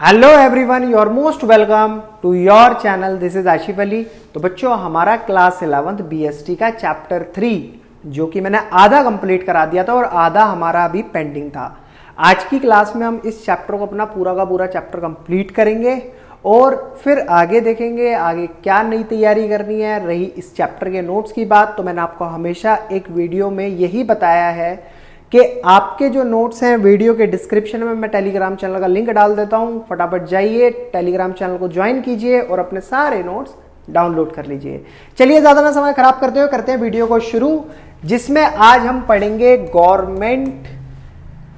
Hello everyone, you are most welcome to your channel. This is Ashif Ali. तो बच्चों, हमारा class 11th BST का chapter 3 जो कि मैंने आधा कंप्लीट करा दिया था और आधा हमारा अभी पेंडिंग था। आज की क्लास में हम इस चैप्टर को अपना पूरा का पूरा चैप्टर कंप्लीट करेंगे और फिर आगे देखेंगे आगे क्या नई तैयारी करनी है। रही इस चैप्टर के नोट्स की बात, तो मैंने आपको हमेशा एक वीडियो में यही बताया है कि आपके जो नोट्स हैं वीडियो के डिस्क्रिप्शन में मैं टेलीग्राम चैनल का लिंक डाल देता हूं। फटाफट जाइए, टेलीग्राम चैनल को ज्वाइन कीजिए और अपने सारे नोट्स डाउनलोड कर लीजिए। चलिए ज़्यादा ना समय खराब करते हुए करते हैं वीडियो को शुरू, जिसमें आज हम पढ़ेंगे गवर्नमेंट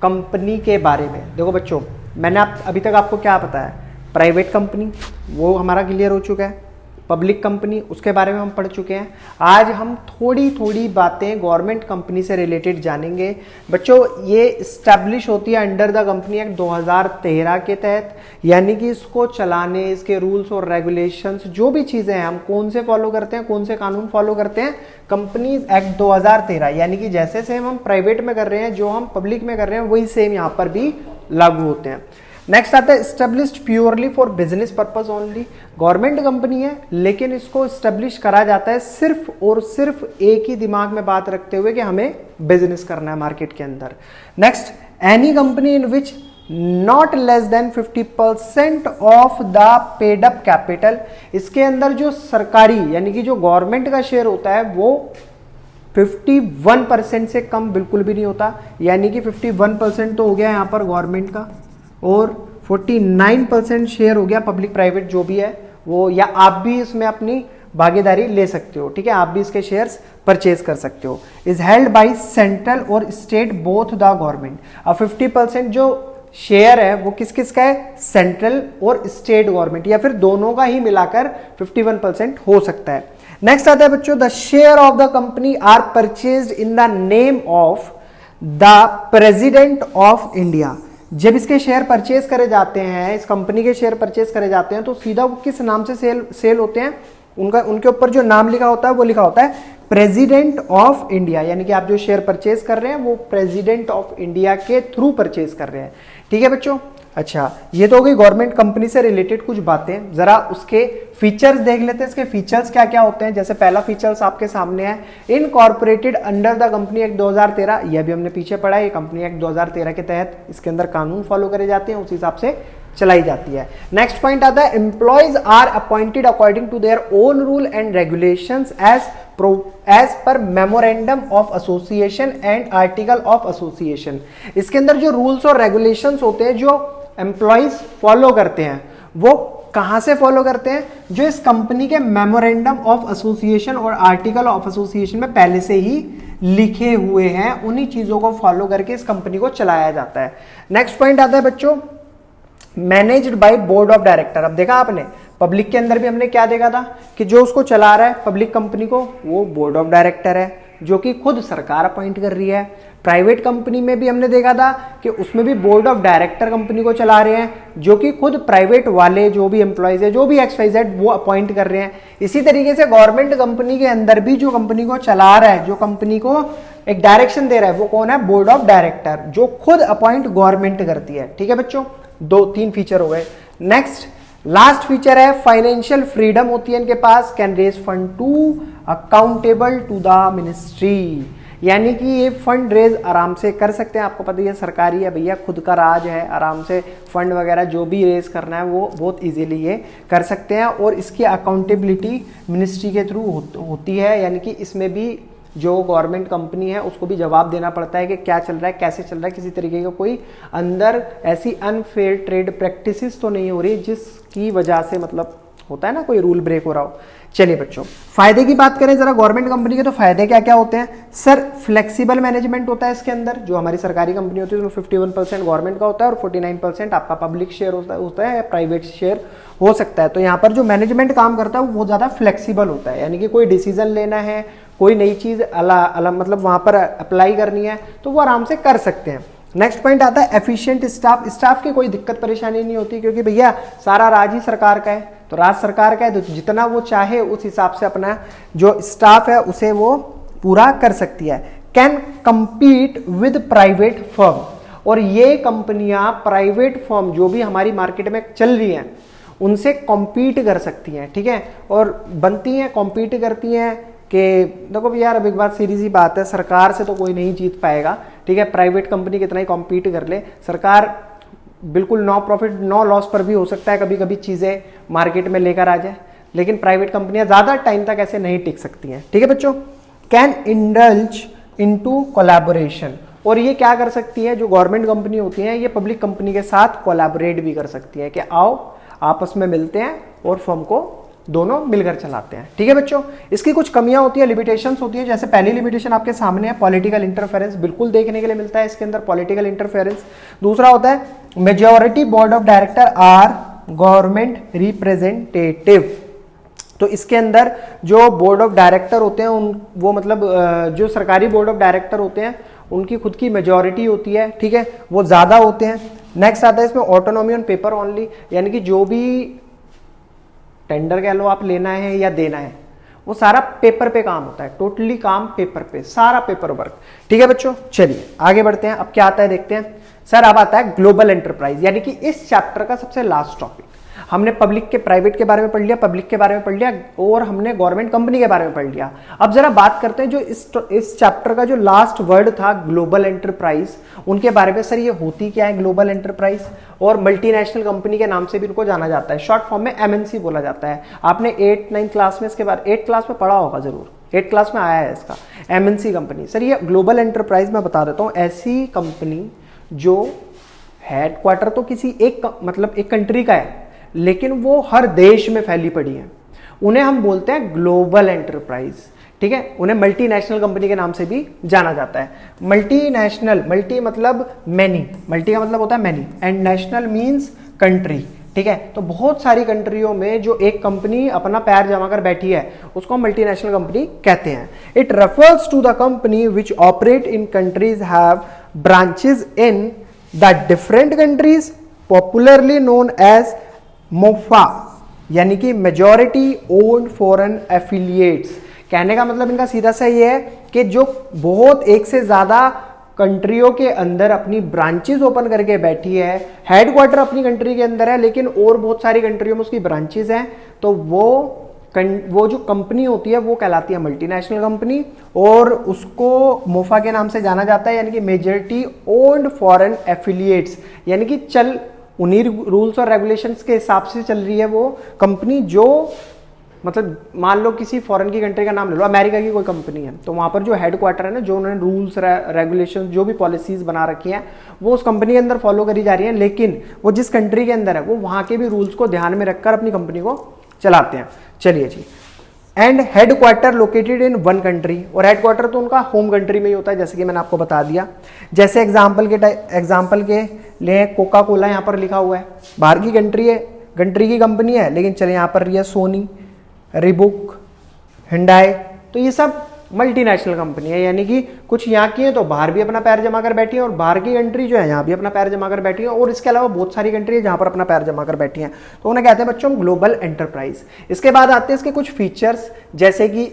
कंपनी के बारे में। देखो बच्चों, मैंने अभी तक आपको क्या बताया, प्राइवेट कंपनी वो हमारा क्लियर हो चुका है, पब्लिक कंपनी उसके बारे में हम पढ़ चुके हैं। आज हम थोड़ी थोड़ी बातें गवर्नमेंट कंपनी से रिलेटेड जानेंगे। बच्चों, ये इस्टेब्लिश होती है अंडर द कंपनी एक्ट 2013 के तहत, यानी कि इसको चलाने, इसके रूल्स और रेगुलेशंस जो भी चीजें हैं हम कौन से फॉलो करते हैं, कौन से कानून फॉलो करते हैं, कंपनीज एक्ट 2013। यानी कि जैसे सेम हम प्राइवेट में कर रहे हैं, जो हम पब्लिक में कर रहे हैं, वही सेम यहाँ पर भी लागू होते हैं। नेक्स्ट आता है established purely for business purpose only. Government company है लेकिन इसको एस्टेब्लिश करा जाता है सिर्फ और सिर्फ एक ही दिमाग में बात रखते हुए कि हमें बिजनेस करना है मार्केट के अंदर। Next, any company in which not less than 50% of the paid up capital. इसके अंदर जो सरकारी यानी कि जो गवर्नमेंट का शेयर होता है वो 51% से कम बिल्कुल भी नहीं होता। यानी कि 51% तो हो गया यहाँ पर गवर्नमेंट का और 49% शेयर हो गया पब्लिक प्राइवेट जो भी है वो, या आप भी इसमें अपनी भागीदारी ले सकते हो। ठीक है, आप भी इसके शेयर्स परचेज कर सकते हो। इज हेल्ड बाय सेंट्रल और स्टेट बोथ द गवर्नमेंट। अब 50% जो शेयर है वो किस किस का है, सेंट्रल और स्टेट गवर्नमेंट, या फिर दोनों का ही मिलाकर 51% हो सकता है। नेक्स्ट आता है बच्चों, the share of the company are purchased in the name of the president of India. जब इसके शेयर परचेज करे जाते हैं, इस कंपनी के शेयर परचेज करे जाते हैं, तो सीधा वो किस नाम से सेल होते हैं, उनके ऊपर जो नाम लिखा होता है वो लिखा होता है प्रेसिडेंट ऑफ इंडिया। यानी कि आप जो शेयर परचेज कर रहे हैं वो प्रेसिडेंट ऑफ इंडिया के थ्रू परचेज कर रहे हैं। ठीक है बच्चों। अच्छा, ये तो हो गई गवर्नमेंट कंपनी से रिलेटेड कुछ बातें। जरा उसके फीचर्स देख लेते हैं, इसके फीचर्स क्या क्या होते हैं। जैसे पहला फीचर्स आपके सामने है, incorporated under the company act 2013। यह भी हमने पीछे पढ़ा है, ये कंपनी एक्ट 2013 के तहत इसके अंदर कानून फॉलो करे जाते हैं, उस हिसाब से चलाई जाती है। नेक्स्ट पॉइंट आता है, employees are appointed according to their own rule and regulations as per memorandum of association and article of association. इसके अंदर जो रूल्स और रेगुलेशंस होते हैं जो एम्प्लॉयज फॉलो करते हैं, वो कहां से फॉलो करते हैं, जो इस कंपनी के मेमोरेंडम ऑफ एसोसिएशन और आर्टिकल ऑफ एसोसिएशन में पहले से ही लिखे हुए हैं, उन्हीं चीजों को फॉलो करके इस कंपनी को चलाया जाता है। नेक्स्ट पॉइंट आता है बच्चों, managed by board of director. अब देखा आपने, पब्लिक के अंदर भी हमने क्या देखा था कि जो उसको चला रहा है पब्लिक कंपनी को, वो बोर्ड ऑफ डायरेक्टर है जो कि खुद सरकार अपॉइंट कर रही है। प्राइवेट कंपनी में भी हमने देखा था कि उसमें भी बोर्ड ऑफ डायरेक्टर कंपनी को चला रहे हैं, जो कि खुद प्राइवेट वाले जो भी एम्प्लॉयज है, जो भी XYZ वो अपॉइंट कर रहे हैं। इसी तरीके से गवर्नमेंट कंपनी के अंदर भी जो कंपनी को चला रहा है, जो कंपनी को एक डायरेक्शन दे रहा है, वो कौन है, बोर्ड ऑफ डायरेक्टर, जो खुद अपॉइंट गवर्नमेंट करती है। ठीक है बच्चों, 2-3 फीचर हो गए। नेक्स्ट लास्ट फीचर है, फाइनेंशियल फ्रीडम होती है इनके पास, can raise fund to accountable to the ministry. यानी कि ये फंड रेज आराम से कर सकते हैं। आपको पता है सरकारी है भैया, खुद का राज है, आराम से फंड वगैरह जो भी रेज करना है वो बहुत इजीली ये कर सकते हैं। और इसकी अकाउंटेबिलिटी मिनिस्ट्री के थ्रू होती है, यानी कि इसमें भी जो गवर्नमेंट कंपनी है उसको भी जवाब देना पड़ता है कि क्या चल रहा है, कैसे चल रहा है, किसी तरीके का कोई अंदर ऐसी अनफेयर ट्रेड प्रैक्टिसेस तो नहीं हो रही जिसकी वजह से मतलब होता है ना कोई रूल ब्रेक हो रहा हो। चलिए बच्चों, फायदे की बात करें जरा गवर्नमेंट कंपनी के, तो फायदे क्या क्या होते हैं। सर, फ्लेक्सिबल मैनेजमेंट होता है इसके अंदर। जो हमारी सरकारी कंपनी होती है उसमें 51% गवर्नमेंट का होता है और 49% आपका पब्लिक शेयर होता है या प्राइवेट शेयर हो सकता है। तो यहाँ पर जो मैनेजमेंट काम करता है वो बहुत ज्यादा फ्लेक्सिबल होता है, यानी कि कोई डिसीजन लेना है, कोई नई चीज मतलब वहां पर अप्लाई करनी है तो वो आराम से कर सकते हैं। नेक्स्ट पॉइंट आता है एफिशिएंट स्टाफ। स्टाफ की कोई दिक्कत परेशानी नहीं होती, क्योंकि भैया सारा राज ही सरकार का है, तो राज सरकार का है, तो जितना वो चाहे उस हिसाब से अपना जो स्टाफ है उसे वो पूरा कर सकती है। Can compete with private firm. और ये कंपनियां प्राइवेट फर्म जो भी हमारी मार्केट में चल रही हैं उनसे कॉम्पीट कर सकती हैं, ठीक है, और बनती हैं, कॉम्पीट करती हैं कि देखो भी यार अब एक बात सीधी सी बात है, सरकार से तो कोई नहीं जीत पाएगा, ठीक है, प्राइवेट कंपनी कितना ही कॉम्पीट कर ले, सरकार बिल्कुल नो प्रॉफिट नो लॉस पर भी हो सकता है कभी कभी चीज़ें मार्केट में लेकर आ जाए, लेकिन प्राइवेट कंपनियां ज़्यादा टाइम तक ऐसे नहीं टिक सकती हैं, ठीक है बच्चों। कैन इंडल्ज इनटू कोलैबोरेशन, और ये क्या कर सकती है, जो गवर्नमेंट कंपनी होती है ये पब्लिक कंपनी के साथ कोलैबोरेट भी कर सकती है कि आओ आपस में मिलते हैं और फर्म को दोनों मिलकर चलाते हैं, ठीक है बच्चों। इसकी कुछ कमियां होती है, लिमिटेशंस होती है, जैसे पहली लिमिटेशन आपके सामने है, पॉलिटिकल इंटरफेरेंस, बिल्कुल देखने के लिए मिलता है इसके अंदर पॉलिटिकल इंटरफेरेंस। दूसरा होता है majority board of director are government representative, तो इसके अंदर जो बोर्ड ऑफ डायरेक्टर होते हैं वो मतलब जो सरकारी बोर्ड ऑफ डायरेक्टर होते हैं उनकी खुद की मेजॉरिटी होती है, ठीक है, वो ज्यादा होते हैं। नेक्स्ट आता है इसमें ऑटोनॉमी ऑन पेपर ओनली, यानी कि जो भी टेंडर कह लो आप लेना है या देना है वो सारा पेपर पे काम होता है, टोटली काम पेपर पे, सारा पेपर वर्क, ठीक है बच्चों। चलिए आगे बढ़ते हैं, अब क्या आता है देखते हैं। सर अब आता है ग्लोबल एंटरप्राइज, यानी कि इस चैप्टर का सबसे लास्ट टॉपिक। हमने पब्लिक के प्राइवेट के बारे में पढ़ लिया, पब्लिक के बारे में पढ़ लिया और हमने गवर्नमेंट कंपनी के बारे में पढ़ लिया। अब जरा बात करते हैं जो इस चैप्टर का जो लास्ट वर्ड था ग्लोबल एंटरप्राइज, उनके बारे में। सर ये होती क्या है ग्लोबल एंटरप्राइज, और मल्टीनेशनल कंपनी के नाम से भी इनको जाना जाता है, शॉर्ट फॉर्म में एमएनसी बोला जाता है। आपने 8-9 क्लास में इसके बारे 8 क्लास में पढ़ा होगा जरूर, 8 क्लास में आया है इसका, एमएनसी कंपनी। सर ये ग्लोबल एंटरप्राइज मैं बता देता हूँ, ऐसी कंपनी जो हेडक्वार्टर तो किसी एक मतलब एक कंट्री का है लेकिन वो हर देश में फैली पड़ी है, उन्हें हम बोलते हैं ग्लोबल एंटरप्राइज, ठीक है। उन्हें मल्टीनेशनल कंपनी के नाम से भी जाना जाता है। मल्टीनेशनल, मल्टी मतलब मैनी, मल्टी का मतलब होता है many, and national means country, ठीक है। तो बहुत सारी कंट्रियों में जो एक कंपनी अपना पैर जमा कर बैठी है उसको मल्टीनेशनल कंपनी कहते हैं। It refers to the company which operate in countries have branches in the different countries, popularly known as मोफा, यानी कि मेजॉरिटी ओन्ड फॉरेन एफिलिएट्स। कहने का मतलब इनका सीधा सा ये है कि जो बहुत एक से ज्यादा कंट्रियों के अंदर अपनी ब्रांचेस ओपन करके बैठी है, हेडक्वार्टर अपनी कंट्री के अंदर है लेकिन और बहुत सारी कंट्रियों में उसकी ब्रांचेस हैं, तो वो जो कंपनी होती है वो कहलाती है मल्टीनेशनल कंपनी, और उसको मोफा के नाम से जाना जाता है, यानी कि मेजॉरिटी ओन्ड फॉरेन एफिलिएट्स, यानी कि चल उन्हीं रूल्स और रेगुलेशंस के हिसाब से चल रही है वो कंपनी। जो मतलब मान लो किसी फॉरेन की कंट्री का नाम ले लो, अमेरिका की कोई कंपनी है, तो वहां पर जो हेडक्वार्टर है ना, जो उन्होंने रूल्स रेगुलेशंस जो भी पॉलिसीज बना रखी हैं वो उस कंपनी के अंदर फॉलो करी जा रही है, लेकिन वो जिस कंट्री के अंदर है वो वहां के भी रूल्स को ध्यान में रखकर अपनी कंपनी को चलाते हैं। चलिए जी, and headquarter located in one country, और हेडक्वार्टर तो उनका होम कंट्री में ही होता है, जैसे कि मैंने आपको बता दिया। जैसे एग्जाम्पल के लिए कोका कोला यहाँ पर लिखा हुआ है, बाहर की कंट्री है, कंट्री की कंपनी है, लेकिन चले यहाँ पर है सोनी, रिबुक, हिंडाई, तो ये सब मल्टीनेशनल कंपनी है, यानी कि कुछ यहाँ की है तो बाहर भी अपना पैर जमा कर बैठी है, और बाहर की कंट्री जो है यहाँ भी अपना पैर जमा कर बैठी है, और इसके अलावा बहुत सारी कंट्री है जहाँ पर अपना पैर जमा कर बैठी हैं, तो उन्हें कहते हैं बच्चों ग्लोबल एंटरप्राइज। इसके बाद आते हैं इसके कुछ फीचर्स, जैसे कि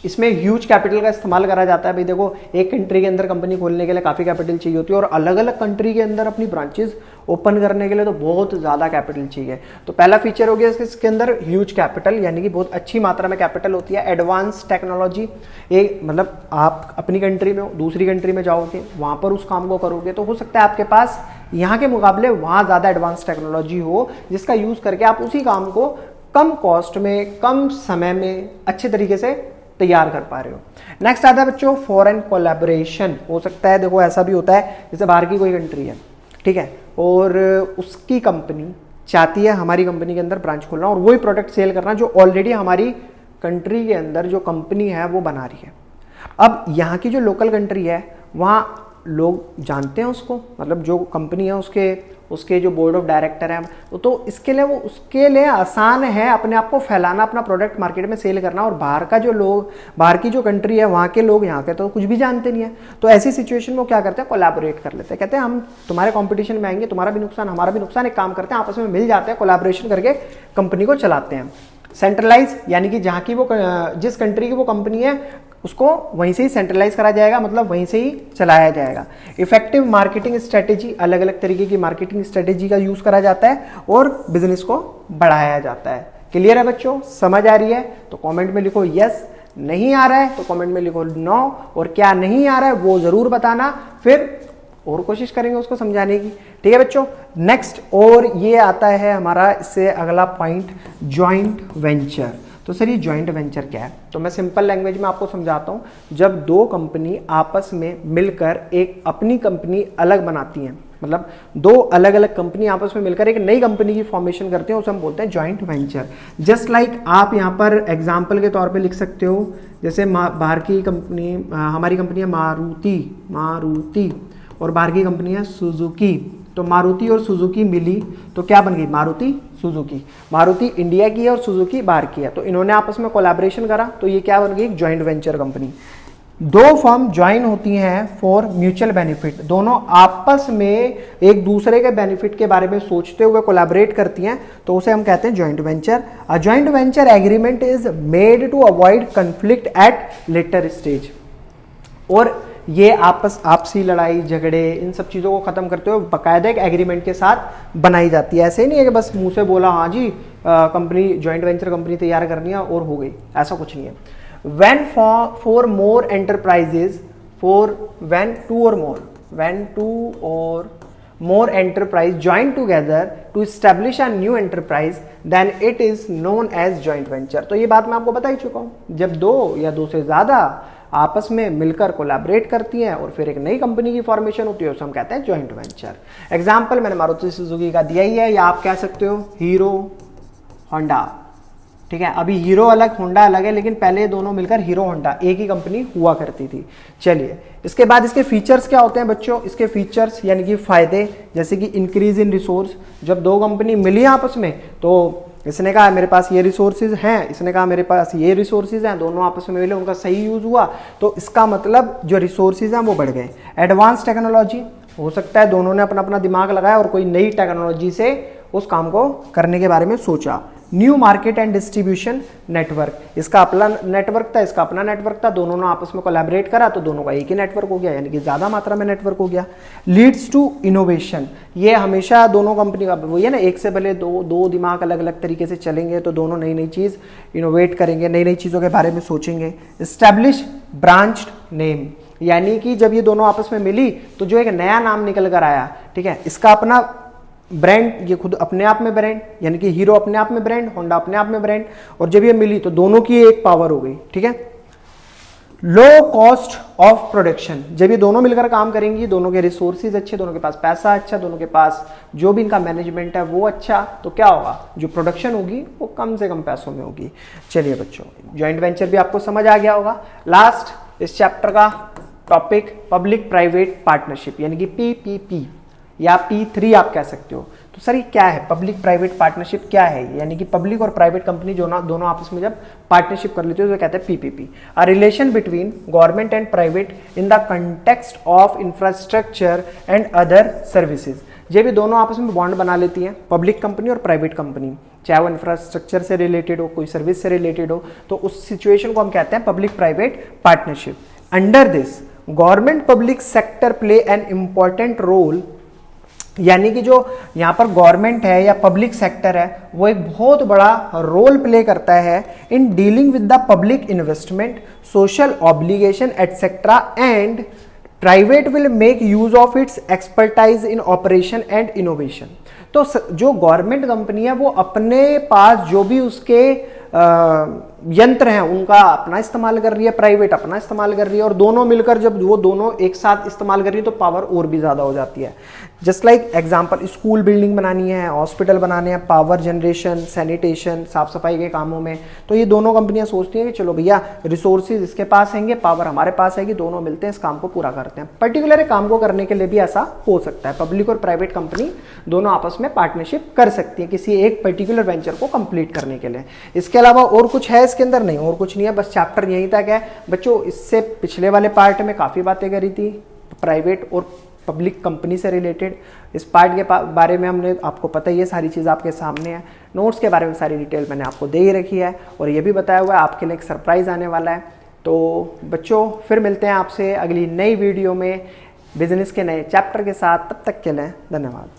इसमें ह्यूज कैपिटल का इस्तेमाल करा जाता है। भाई देखो, एक कंट्री के अंदर कंपनी खोलने के लिए काफ़ी कैपिटल चाहिए होती है, और अलग अलग कंट्री के अंदर अपनी ब्रांचेस ओपन करने के लिए तो बहुत ज़्यादा कैपिटल चाहिए। तो पहला फीचर हो गया इसके अंदर ह्यूज कैपिटल, यानी कि बहुत अच्छी मात्रा में कैपिटल होती है। एडवांस टेक्नोलॉजी, एक मतलब आप अपनी कंट्री में दूसरी कंट्री में जाओगे, वहाँ पर उस काम को करोगे, तो हो सकता है आपके पास यहाँ के मुकाबले वहाँ ज़्यादा एडवांस टेक्नोलॉजी हो, जिसका यूज़ करके आप उसी काम को कम कॉस्ट में, कम समय में अच्छे तरीके से तैयार कर पा रहे हो। नेक्स्ट आता है बच्चों फॉरेन कोलैबोरेशन। हो सकता है देखो ऐसा भी होता है जैसे बाहर की कोई कंट्री है, ठीक है, और उसकी कंपनी चाहती है हमारी कंपनी के अंदर ब्रांच खोलना और वही प्रोडक्ट सेल करना जो ऑलरेडी हमारी कंट्री के अंदर जो कंपनी है वो बना रही है। अब यहाँ की जो लोकल कंट्री है वहाँ लोग जानते हैं उसको, मतलब जो कंपनी है उसके जो बोर्ड ऑफ डायरेक्टर हैं, तो इसके लिए वो उसके लिए आसान है अपने आप को फैलाना, अपना प्रोडक्ट मार्केट में सेल करना। और बाहर की जो कंट्री है वहाँ के लोग यहाँ के तो कुछ भी जानते नहीं है, तो ऐसी सिचुएशन में वो क्या करते हैं, कोलैबोरेट कर लेते हैं, कहते हैं हम तुम्हारे कॉम्पिटिशन में आएंगे, तुम्हारा भी नुकसान हमारा भी नुकसान, एक काम करते हैं आपस में मिल जाते हैं, कोलैबोरेशन करके कंपनी को चलाते हैं। सेंट्रलाइज, यानी कि जहाँ की वो जिस कंट्री की वो कंपनी है उसको वहीं से ही सेंट्रलाइज करा जाएगा, मतलब वहीं से ही चलाया जाएगा। इफेक्टिव मार्केटिंग स्ट्रेटेजी, अलग अलग तरीके की मार्केटिंग स्ट्रेटेजी का यूज करा जाता है और बिजनेस को बढ़ाया जाता है। क्लियर है बच्चों, समझ आ रही है तो कमेंट में लिखो यस, नहीं आ रहा है तो कमेंट में लिखो नो, और क्या नहीं आ रहा है वो जरूर बताना, फिर और कोशिश करेंगे उसको समझाने की। ठीक है बच्चों, नेक्स्ट और ये आता है हमारा इससे अगला पॉइंट, जॉइंट वेंचर। तो सर ये जॉइंट वेंचर क्या है? तो मैं सिंपल लैंग्वेज में आपको समझाता हूँ। जब दो कंपनी आपस में मिलकर एक अपनी कंपनी अलग बनाती हैं, मतलब दो अलग अलग कंपनी आपस में मिलकर एक नई कंपनी की फॉर्मेशन करते हैं, उसे हम बोलते हैं जॉइंट वेंचर। जस्ट लाइक आप यहाँ पर एग्जाम्पल के तौर पे लिख सकते हो, जैसे बाहर की कंपनी, हमारी कंपनी है मारुति और बाहर की कंपनी है सुजुकी। तो मारुति और सुजुकी मिली तो क्या बन गई? मारुति सुजुकी। मारुति इंडिया की है और सुजुकी बाहर की है, तो इन्होंने आपस में कोलैबोरेशन करा तो ये क्या बन गई? एक जॉइंट वेंचर कंपनी। दो फर्म ज्वाइन होती हैं फॉर म्यूचुअल बेनिफिट, दोनों आपस में एक दूसरे के बेनिफिट के बारे में सोचते हुए कोलैबोरेट करती हैं, तो उसे हम कहते हैं joint venture. A joint venture agreement is made to avoid conflict at later stage. और ये आपसी लड़ाई झगड़े इन सब चीज़ों को खत्म करते हुए बाकायदा एक एग्रीमेंट के साथ बनाई जाती है। ऐसे ही नहीं है कि बस मुंह से बोला हाँ जी कंपनी जॉइंट वेंचर कंपनी तैयार करनी है और हो गई, ऐसा कुछ नहीं है। when for more enterprises, when two or more enterprise join together to establish a new enterprise, then it is known as joint venture। तो ये बात मैं आपको बता ही चुका हूँ। जब दो या दो से ज्यादा आपस में मिलकर कोलैबोरेट करती हैं और फिर एक नई कंपनी की फॉर्मेशन होती है, उसे हम कहते हैं जॉइंट वेंचर। एग्जाम्पल मैंने मारुति सुजुकी का दिया ही है, या आप कह सकते हो हीरो होंडा। ठीक है, अभी हीरो अलग होंडा अलग है, लेकिन पहले दोनों मिलकर हीरो होंडा एक ही कंपनी हुआ करती थी। चलिए, इसके बाद इसके फीचर्स क्या होते हैं बच्चों? इसके फीचर्स यानी कि फायदे, जैसे कि इंक्रीज इन रिसोर्स। जब दो कंपनी मिली आपस में तो इसने कहा मेरे पास ये रिसोर्सेज हैं, इसने कहा मेरे पास ये रिसोर्सेज हैं, दोनों आपस में मिले, उनका सही यूज हुआ, तो इसका मतलब जो रिसोर्सेज हैं वो बढ़ गए। एडवांस टेक्नोलॉजी, हो सकता है दोनों ने अपना अपना दिमाग लगाया और कोई नई टेक्नोलॉजी से उस काम को करने के बारे में सोचा। New market and distribution network, इसका अपना नेटवर्क था, इसका अपना नेटवर्क था, दोनों ने आपस में कोलैबोरेट करा तो दोनों का एक ही नेटवर्क हो गया, यानी कि ज्यादा मात्रा में नेटवर्क हो गया। लीड्स टू इनोवेशन, ये हमेशा दोनों कंपनी का वही है ना, एक से भले दो दिमाग अलग अलग तरीके से चलेंगे तो दोनों नई नई चीज इनोवेट करेंगे, नई नई चीजों के बारे में सोचेंगे। एस्टैब्लिश ब्रांच्ड नेम, यानी कि जब ये दोनों आपस में मिली तो जो एक नया नाम निकल कर आया, ठीक है, इसका अपना ब्रांड, ये खुद अपने आप में ब्रांड, यानी कि हीरो अपने आप में ब्रांड, होंडा अपने आप में ब्रांड, और जब ये मिली तो दोनों की एक पावर हो गई। ठीक है, लो कॉस्ट ऑफ प्रोडक्शन, जब ये दोनों मिलकर काम करेंगी, दोनों के रिसोर्सेज अच्छे, दोनों के पास पैसा अच्छा, दोनों के पास जो भी इनका मैनेजमेंट है वो अच्छा, तो क्या होगा? जो प्रोडक्शन होगी वो कम से कम पैसों में होगी। चलिए बच्चों, जॉइंट वेंचर भी आपको समझ आ गया होगा। लास्ट इस चैप्टर का टॉपिक पब्लिक प्राइवेट पार्टनरशिप, यानी कि पीपीपी या P3 आप कह सकते हो। तो सर ये क्या है? पब्लिक प्राइवेट पार्टनरशिप क्या है? यानी कि पब्लिक और प्राइवेट कंपनी जो ना दोनों आपस में जब पार्टनरशिप कर लेते हो तो कहते हैं PPP. A relation between government and private in the context of infrastructure and other services, ये भी दोनों आपस में बॉन्ड बना लेती हैं, पब्लिक कंपनी और प्राइवेट कंपनी, चाहे वो इंफ्रास्ट्रक्चर से रिलेटेड हो, कोई सर्विस से रिलेटेड हो, तो उस सिचुएशन को हम कहते हैं public private partnership. Under this government public sector play an important role, यानी कि जो यहाँ पर गवर्नमेंट है या पब्लिक सेक्टर है वो एक बहुत बड़ा रोल प्ले करता है in dealing with the public investment, social obligation etcetera, and private will make use of its expertise in operation and innovation. तो जो गवर्नमेंट कंपनी है वो अपने पास जो भी उसके यंत्र हैं उनका अपना इस्तेमाल कर रही है, प्राइवेट अपना इस्तेमाल कर रही है, और दोनों मिलकर जब वो दोनों एक साथ इस्तेमाल कर रही है तो पावर और भी ज्यादा हो जाती है। Just like example, school building बनानी है, हॉस्पिटल बनाने हैं, पावर जनरेशन, सैनिटेशन, साफ सफाई के कामों में, तो ये दोनों कंपनियां सोचती हैं कि चलो भैया रिसोर्सेज इसके पास आएंगे, पावर हमारे पास आएगी, दोनों मिलते हैं इस काम को पूरा करते हैं। पर्टिकुलर काम को करने के लिए भी ऐसा हो सकता है, पब्लिक और प्राइवेट कंपनी दोनों आपस में पार्टनरशिप कर सकती है किसी एक पर्टिकुलर वेंचर को कंप्लीट करने के लिए। इसके अलावा और कुछ है इसके अंदर? नहीं, और कुछ नहीं है, बस चैप्टर यहीं तक है बच्चों। इससे पिछले वाले पार्ट में काफी बातें करी थी प्राइवेट और पब्लिक कंपनी से रिलेटेड। इस पार्ट के बारे में हमने आपको पता ही है, सारी चीज़ आपके सामने है, नोट्स के बारे में सारी डिटेल मैंने आपको दे ही रखी है, और ये भी बताया हुआ है आपके लिए एक सरप्राइज आने वाला है। तो बच्चों फिर मिलते हैं आपसे अगली नई वीडियो में बिजनेस के नए चैप्टर के साथ। तब तक के लिए धन्यवाद।